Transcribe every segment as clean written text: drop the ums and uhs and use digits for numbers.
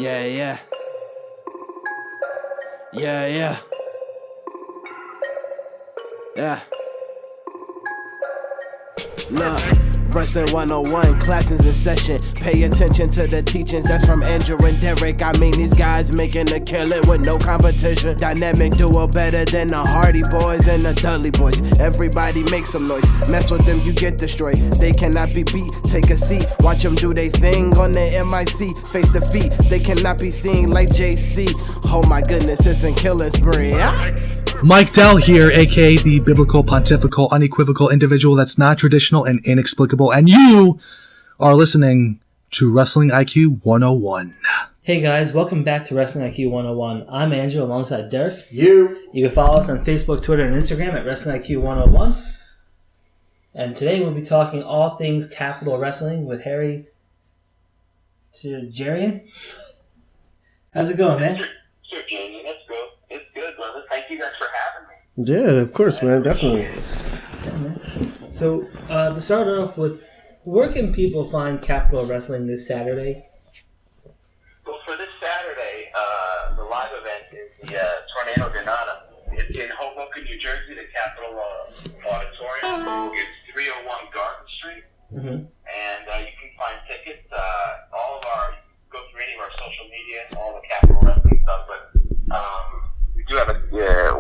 Yeah. Look, Wrestling 101, classes in session. Pay attention to the teachings, that's from Andrew and Derek. I mean, these guys making a killing with no competition. Dynamic duo better than the Hardy Boys and the Dudley Boys. Everybody make some noise, mess with them, you get destroyed. They cannot be beat, take a seat. Watch them do they thing on the MIC. Face defeat, they cannot be seen like JC. Oh my goodness, it's a killing spree. Mike Dell here, aka the biblical, pontifical, unequivocal individual that's not traditional and inexplicable, and you are listening to Wrestling IQ 101. Hey guys, welcome back to Wrestling IQ 101. I'm Andrew alongside Derek. You can follow us on Facebook, Twitter, and Instagram at Wrestling IQ 101. And today we'll be talking all things Capital Wrestling with Harry Terjarian. How's it going, man? Terjarian, that's good. It's good, brother. Thank you guys for having me. Yeah, of course, man. Definitely. Yeah, man. So, to start off with, where can people find Capital Wrestling this Saturday? Well, for this Saturday, the live event is the Torneo De Nada. It's in Hoboken, New Jersey, the Capitol Auditorium. It's 301 Garden Street. Mm-hmm. And you can find tickets. Go through any of our social media, all the Capital Wrestling stuff. But we do have a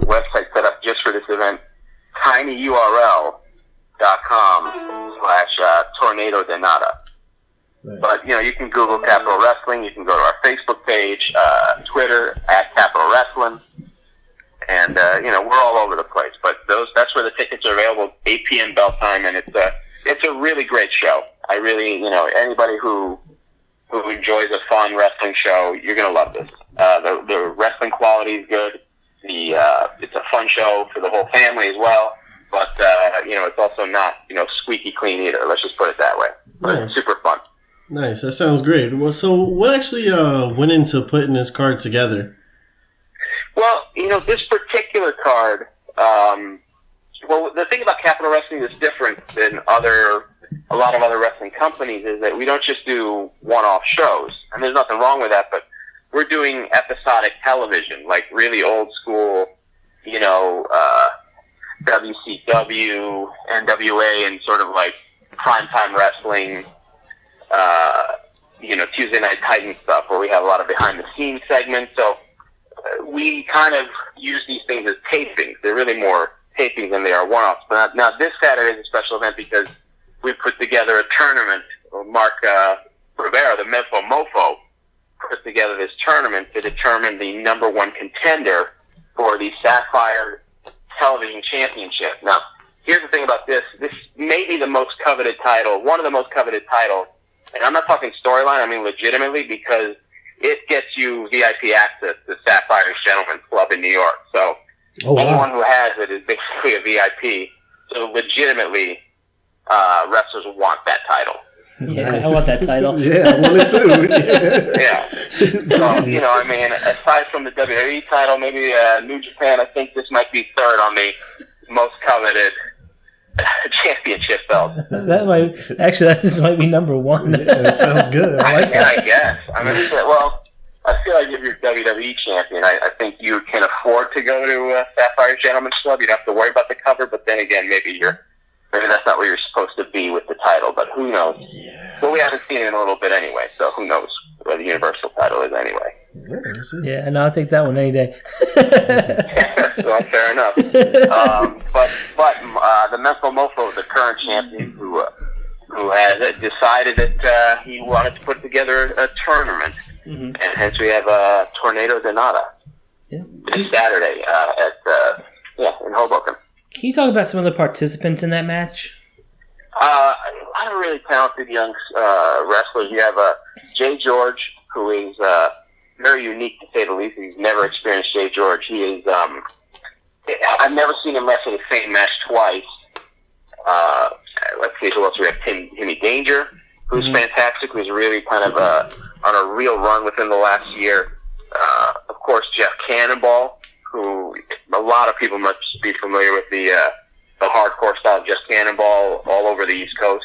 website set up just for this event, tinyurl.com/Torneo De Nada. Right. But, you can Google Capital Wrestling. You can go to our Facebook page, Twitter, @Capital Wrestling. And, we're all over the place. But that's where the tickets are available, 8 p.m. bell time. And it's a really great show. I really, anybody who enjoys a fun wrestling show, you're going to love this. The wrestling quality is good. It's a fun show for the whole family as well. But, it's also not, squeaky clean either. Let's just put it that way. But It's super fun. Nice. That sounds great. Well, so what actually went into putting this card together? Well, this particular card, the thing about Capital Wrestling that's different than a lot of other wrestling companies is that we don't just do one-off shows. And there's nothing wrong with that, but we're doing episodic television, like really old school, WCW, NWA, and sort of like primetime wrestling, Tuesday Night Titan stuff, where we have a lot of behind-the-scenes segments. So we kind of use these things as tapings. They're really more tapings than they are one-offs. But now this Saturday is a special event because we put together a tournament. Mark Rivera, the Memphis Mofo, put together this tournament to determine the number one contender for the Sapphire Television Championship. Now, here's the thing about this. This may be the most coveted title, one of the most coveted titles. And I'm not talking storyline, I mean legitimately, because it gets you VIP access to Sapphire's Gentlemen's Club in New York. So anyone who has it is basically a VIP. So legitimately, wrestlers want that title. Yeah, I want that title. Yeah, I want it too. Yeah. So, aside from the WWE title, maybe New Japan, I think this might be third on the most coveted championship belt. That just might be number one. Yeah, that sounds good. I guess. I feel like if you're WWE champion, I think you can afford to go to Sapphire's Gentlemen's Club. You don't have to worry about the cover, but then again, maybe that's not where you're supposed to be with the title, but who knows? Yeah. Well, we haven't seen it in a little bit anyway, so who knows where the Universal title is anyway. Yeah, and I'll take that one any day. Well, fair enough. But the Memphis Mofo, the current champion, who has decided that he wanted to put together a tournament, and hence we have Torneo De Nada this Saturday in Hoboken. Can you talk about some of the participants in that match? A lot of really talented young wrestlers. You have Jay George, who is very unique to say the least. He's never experienced Jay George. He is. I've never seen him wrestle the same match twice. Let's see who else we have. Timmy Danger, who's fantastic. Who's really kind of on a real run within the last year. Of course, Jeff Cannonball, who a lot of people must be familiar with the hardcore style of Jeff Cannonball all over the East Coast.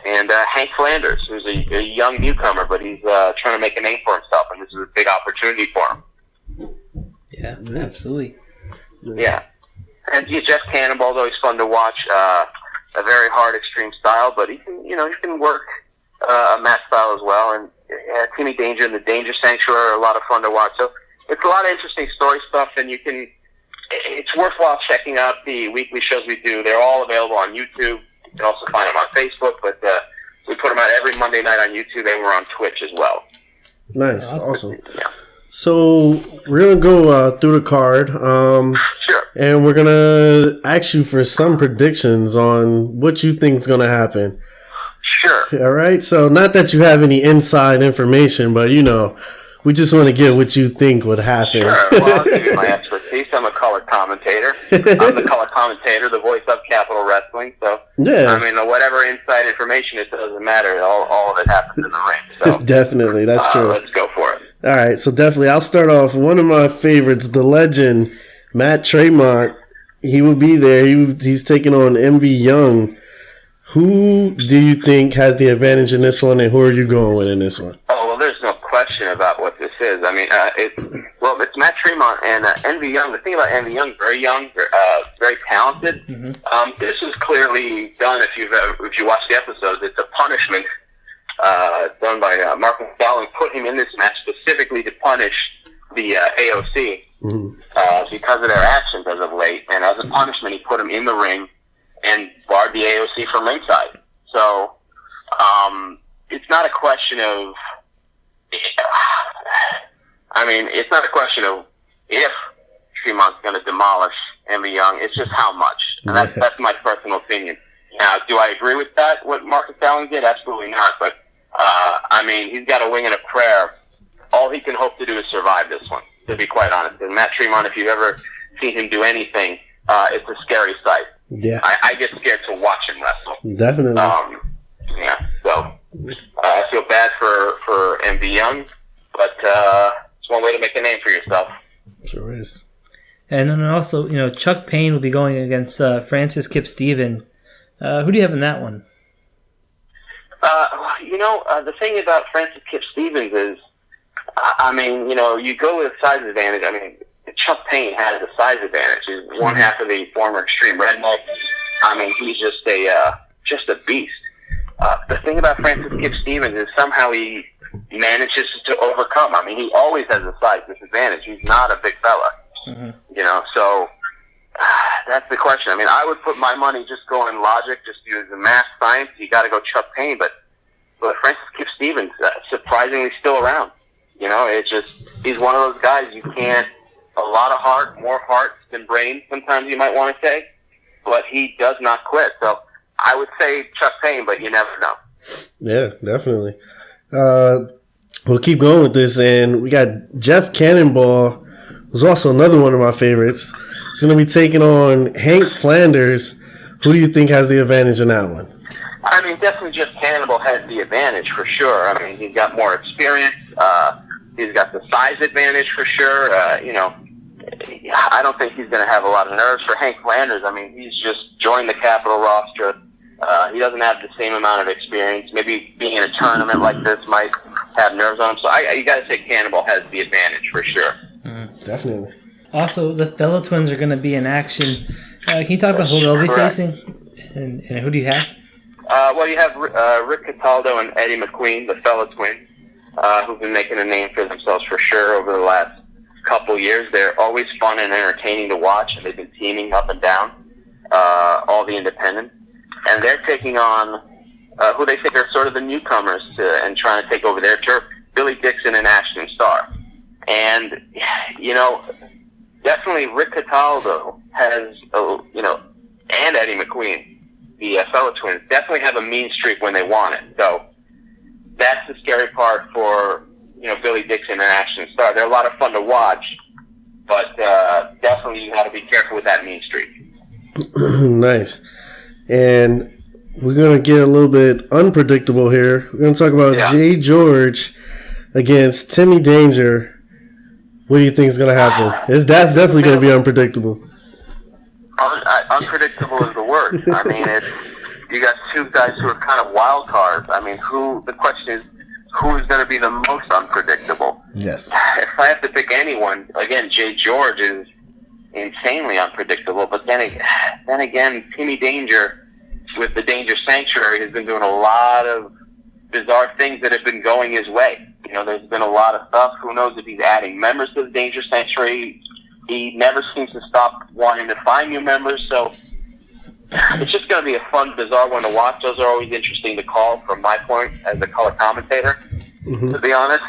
And Hank Flanders, who's a young newcomer, but he's trying to make a name for himself. And this big opportunity for him. Yeah, absolutely. Yeah. And Jeff Cannonball's always fun to watch. A very hard extreme style, but he can work a match style as well. And Timmy Danger and the Danger Sanctuary are a lot of fun to watch. So it's a lot of interesting story stuff, and it's worthwhile checking out the weekly shows we do. They're all available on YouTube. You can also find them on Facebook, but we put them out every Monday night on YouTube, and we're on Twitch as well. Nice, awesome. Yeah. So we're gonna go through the card, Sure. and we're gonna ask you for some predictions on what you think is gonna happen. Sure. All right. So not that you have any inside information, but we just want to get what you think would happen. Sure. Well, I'll give you my expertise. I'm a color commentator. I'm the color commentator, the voice of Capital Wrestling. So, Yeah. I mean, whatever inside information, it doesn't matter. All of it happens in the ring. So, Definitely, that's true. let's go for it. All right, so definitely, I'll start off. One of my favorites, the legend, Matt Tremont. He will be there. He's taking on MV Young. Who do you think has the advantage in this one, and who are you going with in this one? Oh, well, there's no question about what this is. I mean, it's Matt Tremont and MV Young. The thing about MV Young, very talented. Mm-hmm. This was clearly done. If you watch the episodes, it's a punishment done by Mark McDowell, put him in this match specifically to punish the AOC because of their actions as of late. And as a punishment, he put him in the ring and barred the AOC from ringside. So it's not a question of. I mean, it's not a question of if Tremont's going to demolish MV Young. It's just how much. And that's my personal opinion. Now, do I agree with that? What Marcus Allen did? Absolutely not. But I mean, he's got a wing and a prayer. All he can hope to do is survive this one, to be quite honest. And Matt Tremont, if you've ever seen him do anything, it's a scary sight. Yeah. I get scared to watch him wrestle. Definitely. Yeah, so I feel bad for MV Young, but it's one way to make a name for yourself. Sure is. And then also, Chuck Payne will be going against Francis Kip Steven. Who do you have in that one? The thing about Francis Kip Stevens is, I mean, you go with a size advantage. I mean, Chuck Payne has a size advantage. He's one half of the former Extreme Redneck. I mean, he's just a beast. The thing about Francis Kip Stevens is somehow he manages to overcome. I mean, he always has a size disadvantage. He's not a big fella. Mm-hmm. So that's the question. I mean, I would put my money just going logic, just use the math science. You got to go Chuck Payne, but Francis Kip Stevens surprisingly still around. He's one of those guys you can't. A lot of heart, more heart than brain. Sometimes you might want to say, but he does not quit. So I would say Chuck Payne, but you never know. Yeah, definitely. We'll keep going with this, and we got Jeff Cannonball, who's also another one of my favorites. He's going to be taking on Hank Flanders. Who do you think has the advantage in that one? I mean, definitely Jeff Cannonball has the advantage for sure. I mean, he's got more experience. He's got the size advantage for sure. I don't think he's going to have a lot of nerves. For Hank Flanders, I mean, he's just joined the Capital roster. He doesn't have the same amount of experience. Maybe being in a tournament like this might have nerves on him. So you got to say Cannonball has the advantage for sure. Definitely. Also, the fellow twins are going to be in action. Can you talk about who they'll be facing? And who do you have? Well, you have Rick Cataldo and Eddie McQueen, the fellow twins, who've been making a name for themselves for sure over the last couple years. They're always fun and entertaining to watch, and they've been teaming up and down all the independents. And they're taking on who they think are sort of the newcomers and trying to take over their turf, Billy Dixon and Ashton Starr. And, definitely Rick Cataldo has, and Eddie McQueen, the fellow twins, definitely have a mean streak when they want it. So that's the scary part for, Billy Dixon and Ashton Starr. They're a lot of fun to watch, but definitely you got to be careful with that mean streak. Nice. And we're going to get a little bit unpredictable here. We're going to talk about Jay George against Timmy Danger. What do you think is going to happen? That's definitely going to be unpredictable. Unpredictable is the word. I mean, you got two guys who are kind of wild cards. I mean, the question is, who is going to be the most unpredictable? Yes. I have to pick anyone, again, Jay George is insanely unpredictable. But then again, Timmy Danger with the Danger Sanctuary has been doing a lot of bizarre things that have been going his way. You know, there's been a lot of stuff. Who knows if he's adding members to the Danger Sanctuary? He never seems to stop wanting to find new members. So it's just going to be a fun, bizarre one to watch. Those are always interesting to call from my point as a color commentator, to be honest.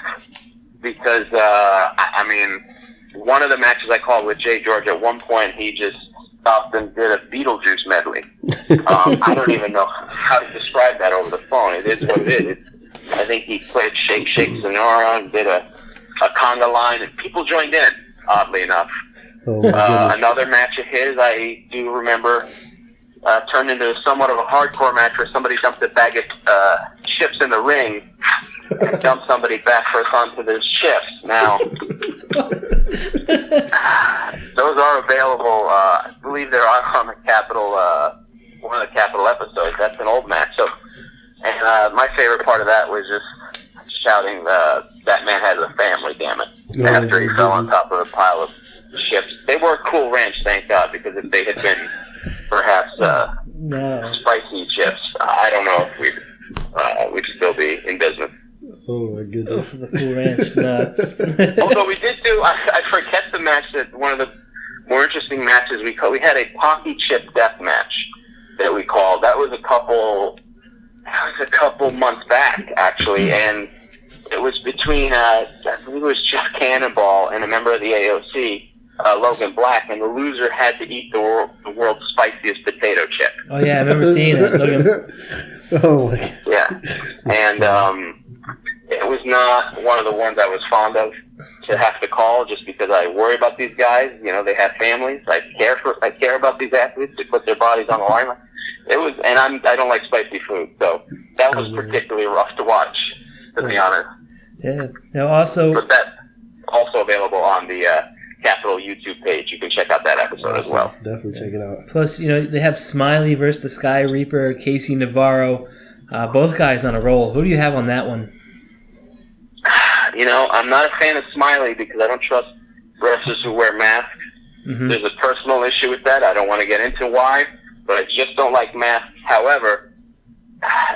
Because, I mean, one of the matches I called with Jay George, at one point, he just stopped and did a Beetlejuice medley. I don't even know how to describe that over the phone. It is what it is. I think he played Shake Shake Sonora and did a conga line, and people joined in, oddly enough. Another match of his, I do remember, turned into somewhat of a hardcore match where somebody dumped a bag of chips in the ring and dumped somebody back first onto those chips. Now, those are available. I believe they're on the Capitol, one of the Capitol episodes. That's an old match. So, and my favorite part of that was just shouting, "That man has a family, damn it!" After he fell on top of a pile of chips. They were a Cool Ranch, thank God, because if they had been perhaps spicy chips, I don't know if we'd still be in business. Oh my goodness. The Cool Ranch nuts. Although we did do, I forget the match, that one of the more interesting matches we called. We had a Pocky Chip death match that we called. That was a couple months back, actually, and it was between, I believe it was Jeff Cannonball and a member of the AOC, Logan Black, and the loser had to eat the world's spiciest potato chip. Oh yeah, I remember seeing it. Logan. Oh my God. Yeah, and it was not one of the ones I was fond of to have to call, just because I worry about these guys. You know, they have families. I care about these athletes. They put their bodies on the line. It was, and I don't like spicy food, so that was particularly rough to watch, to be honest. Yeah. Now also, but that's also available on the Capitol YouTube page. You can check out that episode as well. Definitely check it out. plus, you know, they have Smiley versus the Sky Reaper, Casey Navarro, both guys on a roll. Who do you have on that one? You know, I'm not a fan of Smiley because I don't trust wrestlers who wear masks. Mm-hmm. There's a personal issue with that. I don't want to get into why, but I just don't like masks. However,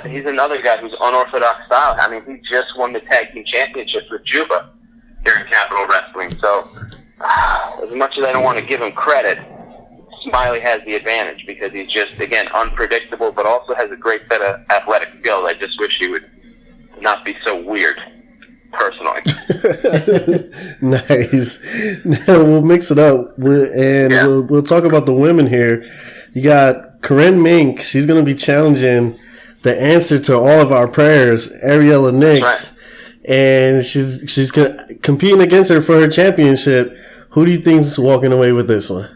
he's another guy who's unorthodox style. I mean, he just won the tag team championships with Juba here in Capitol Wrestling. So, as much as I don't want to give him credit, Smiley has the advantage because he's just, again, unpredictable, but also has a great set of athletic skills. I just wish he would not be so weird, personally. Nice. Now we'll mix it up, we'll talk about the women here. You got Corinne Mink. She's going to be challenging the answer to all of our prayers, Ariella Nix. Right. And she's competing against her for her championship. Who do you think's walking away with this one?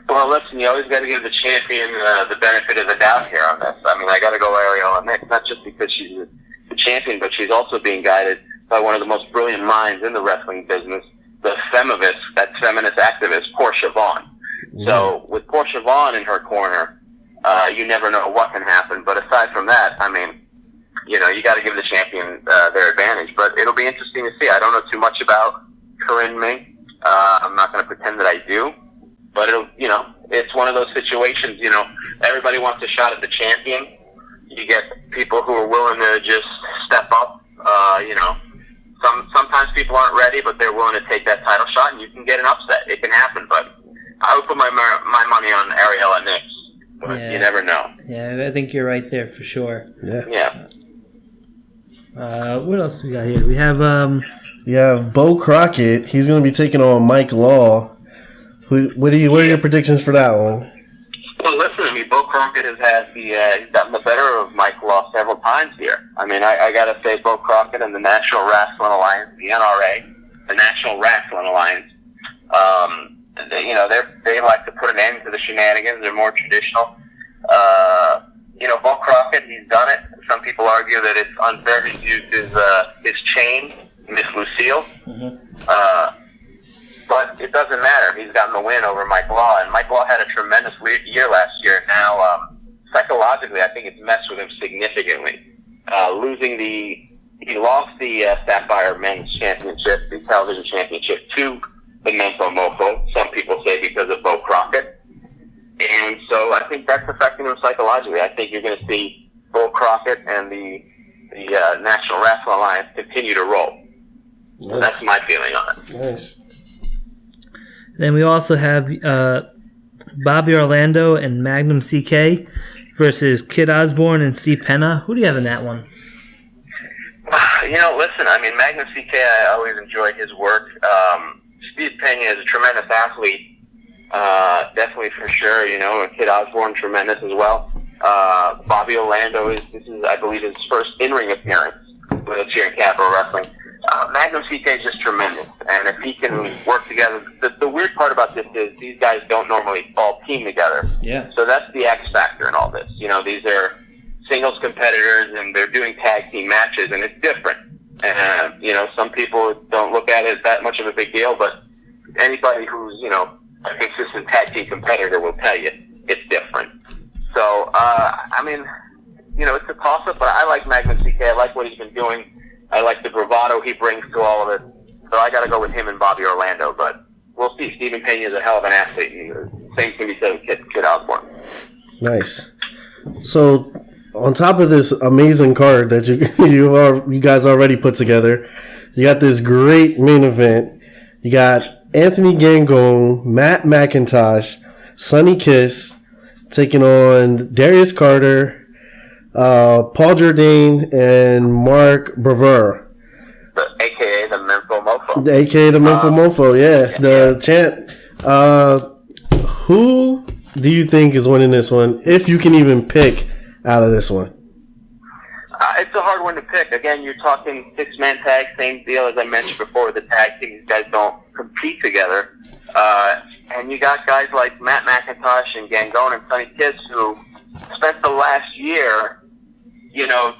Well, listen, you always got to give the champion the benefit of the doubt here on this. I mean, I got to go Ariella Nix, not just because she's the champion, but she's also being guided by one of the most brilliant minds in the wrestling business, the that feminist activist, Portia Vaughn. Mm-hmm. So with Portia Vaughn in her corner, you never know what can happen. But aside from that, I mean, you know, you got to give the champion their advantage. But it'll be interesting to see. I don't know too much about Corinne Mink. I'm not going to pretend that I do. But it'll, you know, it's one of those situations. You know, everybody wants a shot at the champion. You get people who are willing to just step up. You know, sometimes people aren't ready, but they're willing to take that title shot, and you can get an upset. It can happen, but I would put my money on Ariella Nix. But you never know. Yeah, I think you're right there for sure. Yeah. What else we got here? We have Bo Crockett. He's going to be taking on Mike Law. What are your predictions for that one? Well, listen to me. Bo Crockett has he's gotten the better of Mike Law several times here. I mean, I got to say, Bo Crockett and the National Wrestling Alliance, the NRA, the National Wrestling Alliance, they like to put an end to the shenanigans. They're more traditional. Bo Crockett, he's done it. Some people argue that it's unfair. He's used his chain, Miss Lucille. Mm-hmm. But it doesn't matter. He's gotten the win over Mike Law, and Mike Law had a tremendous year last year. Now, psychologically, I think it's messed with him significantly. Losing the He lost the Sapphire Men's Championship, the television championship, to the Mental Mofo. Some people say because of Bo Crockett. And so I think that's affecting him psychologically. I think you're going to see Bo Crockett and the National Wrestling Alliance continue to roll. Nice. So that's my feeling on it. Nice. Then we also have Bobby Orlando and Magnum CK versus Kid Osborne and Steve Penna. Who do you have in that one? Listen, I mean, Magnum CK, I always enjoyed his work. Steve Pena is a tremendous athlete, definitely for sure. Kid Osborne, tremendous as well. Bobby Orlando, this is, I believe, his first in-ring appearance with us here in Capital Wrestling. Magnum CK is just tremendous, and if he can work together, the weird part about this is these guys don't normally all team together. Yeah. So that's the X factor in all this. These are singles competitors, and they're doing tag team matches, and it's different. And some people don't look at it that much of a big deal, but anybody who's a consistent tag team competitor will tell you it's different. So it's a toss-up, but I like Magnum CK. I like what he's been doing. I like the bravado he brings to all of it. So I got to go with him and Bobby Orlando. But we'll see. Stephen Pena is a hell of an athlete. Same can be said with Kid Osborne. Nice. So on top of this amazing card that you guys already put together, you got this great main event. You got Anthony Gangone, Matt McIntosh, Sonny Kiss taking on Darius Carter, Paul Jourdain, and Mark Brewer. A.K.A. the Mental Mofo. A.K.A. the Mental Mofo, yeah. The champ. Who do you think is winning this one, if you can even pick out of this one? It's a hard one to pick. Again, you're talking six-man tag, same deal as I mentioned before with the tag team. These guys don't compete together. And you got guys like Matt McIntosh and Gangone and Sonny Kiss who spent the last year,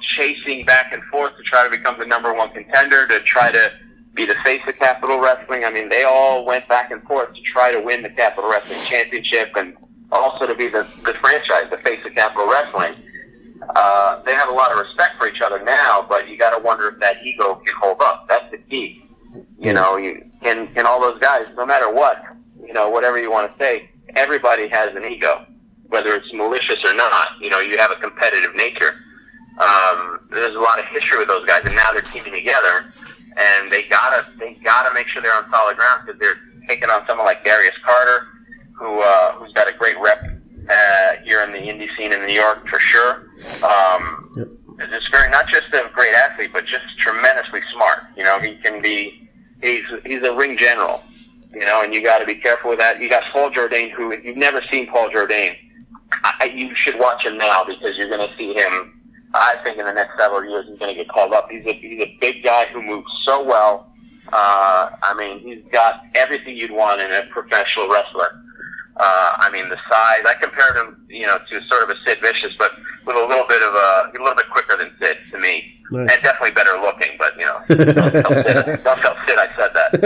chasing back and forth to try to become the number one contender, to try to be the face of Capital Wrestling. I mean, they all went back and forth to try to win the Capital Wrestling Championship and also to be the franchise, the face of Capital Wrestling. They have a lot of respect for each other now, but you got to wonder if that ego can hold up. That's the key. Can all those guys, no matter what, whatever you want to say, everybody has an ego, whether it's malicious or not. You have a competitive nature. There's a lot of history with those guys, and now they're teaming together, and they gotta make sure they're on solid ground, because they're taking on someone like Darius Carter, who's got a great rep here in the indie scene in New York for sure. Yep. It's very, not just a great athlete, but just tremendously smart. He can be. He's a ring general. And you got to be careful with that. You got Paul Jourdain, who, if you've never seen Paul Jourdain, you should watch him now, because you're going to see him. I think in the next several years he's going to get called up. He's a big guy who moves so well. He's got everything you'd want in a professional wrestler. The size. I compared him, to sort of a Sid Vicious, but with a little bit quicker than Sid to me, nice. And definitely better looking. But don't tell Sid I said that. But,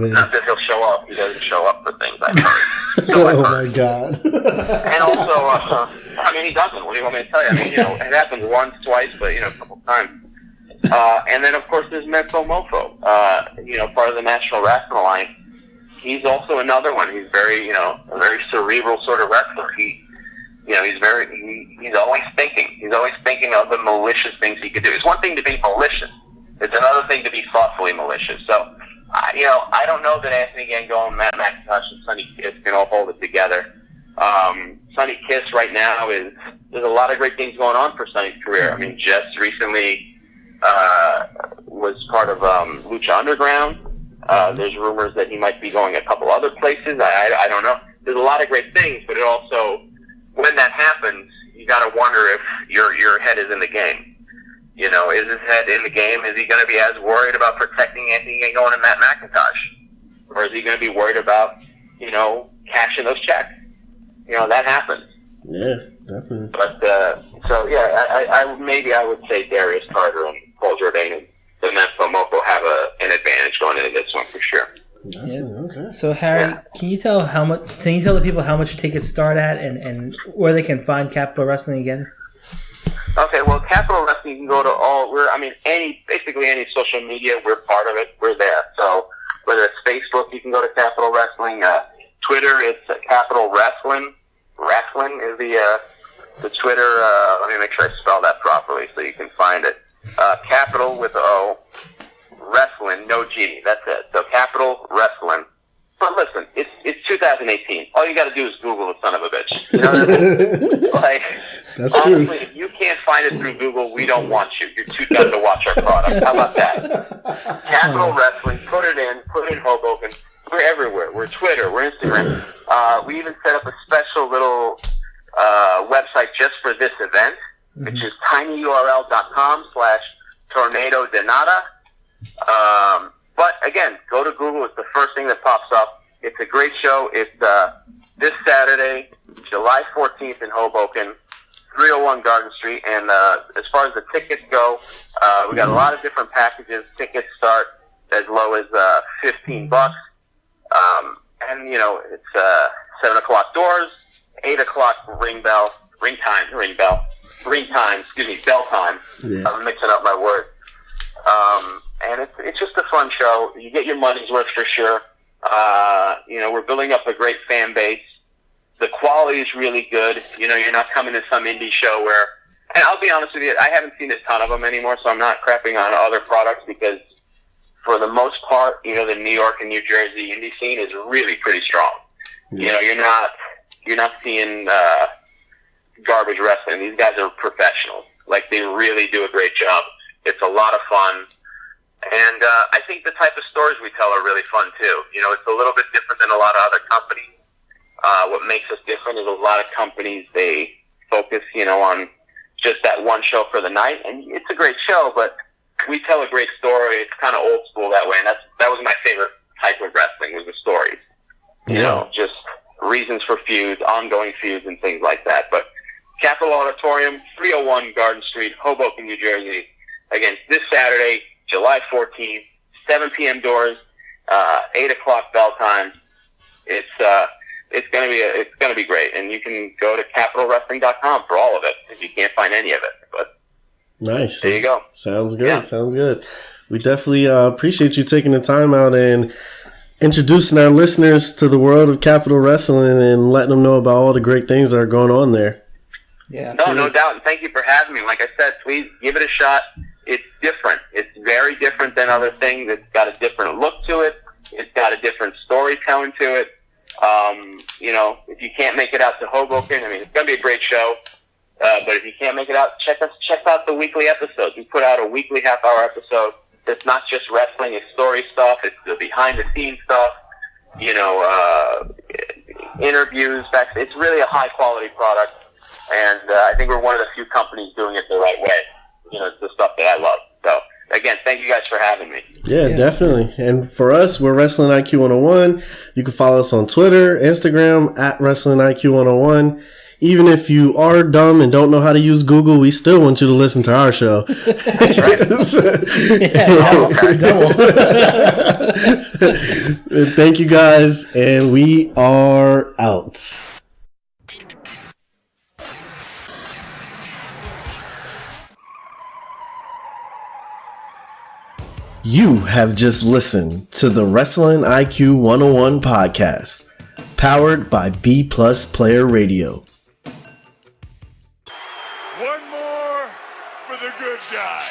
not that he'll show up. He doesn't show up for things, I've heard. So my God. And also, he doesn't. What do you want me to tell you? It happens once, twice, but, a couple times. And then, of course, there's Mental Mofo, part of the National Wrestling Alliance. He's also another one. He's very, a very cerebral sort of wrestler. He's always thinking. He's always thinking of the malicious things he could do. It's one thing to be malicious. It's another thing to be thoughtfully malicious. So, I don't know that Anthony Gangone, Matt McIntosh, and Sonny Kiss can all hold it together. Sonny Kiss right now there's a lot of great things going on for Sonny's career. Just recently was part of Lucha Underground. There's rumors that he might be going a couple other places. I don't know. There's a lot of great things, but it also, when that happens, you got to wonder if your head is in the game. Is his head in the game? Is he going to be as worried about protecting Anthony Gangone and Matt McIntosh? Or is he going to be worried about, cashing those checks? That happens. Yeah, definitely. But, I would say Darius Carter and Paul Jourdain and the Mental Mofo have an advantage going into this one for sure. Yeah. Okay. So Harry, can you tell the people how much tickets start at and where they can find Capital Wrestling again? Okay, well, Capital Wrestling, you can go to basically any social media, we're part of it, we're there. So, whether it's Facebook, you can go to Capital Wrestling, Twitter, it's Capital Wrestling. Wrestling is the Twitter, let me make sure I spell that properly so you can find it. Capital with O, Wrestling, no G, that's it. So Capital Wrestling. But listen, it's 2018. All you got to do is Google the son of a bitch. You know what I mean? Like, That's honestly, true. if you can't find it through Google, we don't want you. You're too dumb to watch our product. How about that? Capital Wrestling, put it in Hoboken. We're everywhere. We're Twitter, we're Instagram. We even set up a special little website just for this event, which is tinyurl.com/Torneo De Nada. But again, go to Google. It's the first thing that pops up. It's a great show. It's this Saturday, July 14th in Hoboken, 301 Garden Street. And as far as the tickets go, we got a lot of different packages. Tickets start as low as $15. And you know, it's 7 o'clock doors, 8 o'clock bell time. Yeah. I'm mixing up my words. And it's just a fun show. You get your money's worth for sure. You know, we're building up a great fan base. The quality is really good. You know, you're not coming to some indie show where, and I'll be honest with you, I haven't seen a ton of them anymore, so I'm not crapping on other products because for the most part, you know, the New York and New Jersey indie scene is really pretty strong. You know, you're not seeing garbage wrestling. These guys are professionals. Like, they really do a great job. It's a lot of fun. And I think the type of stories we tell are really fun, too. You know, it's a little bit different than a lot of other companies. What makes us different is a lot of companies, they focus, you know, on just that one show for the night. And it's a great show, but we tell a great story. It's kind of old school that way. And that was my favorite type of wrestling, was the stories. You know, just reasons for feuds, ongoing feuds, and things like that. But Capitol Auditorium, 301 Garden Street, Hoboken, New Jersey. Again, this Saturday, July 14th, 7 p.m. doors, 8 o'clock bell time. It's gonna be great, and you can go to capitalwrestling.com for all of it if you can't find any of it. But nice. There you go. Sounds good. Yeah. Sounds good. We definitely appreciate you taking the time out and introducing our listeners to the world of Capital Wrestling and letting them know about all the great things that are going on there. Yeah. No doubt, and thank you for having me. Like I said, please give it a shot. It's different. It's very different than other things. It's got a different look to it. It's got a different storytelling to it. You know, if you can't make it out to Hoboken, I mean, it's going to be a great show. But if you can't make it out, check out the weekly episodes. We put out a weekly half-hour episode. It's not just wrestling. It's story stuff. It's the behind-the-scenes stuff. You know, interviews. It's really a high-quality product. And I think we're one of the few companies doing it the right way. You know, it's the stuff that I love. So, again, thank you guys for having me. Yeah, definitely. And for us, we're Wrestling IQ 101. You can follow us on Twitter, Instagram, at Wrestling IQ 101. Even if you are dumb and don't know how to use Google, we still want you to listen to our show. Thank you guys, and we are out. You have just listened to the Wrestling IQ 101 podcast, powered by B Plus Player Radio. One more for the good guy.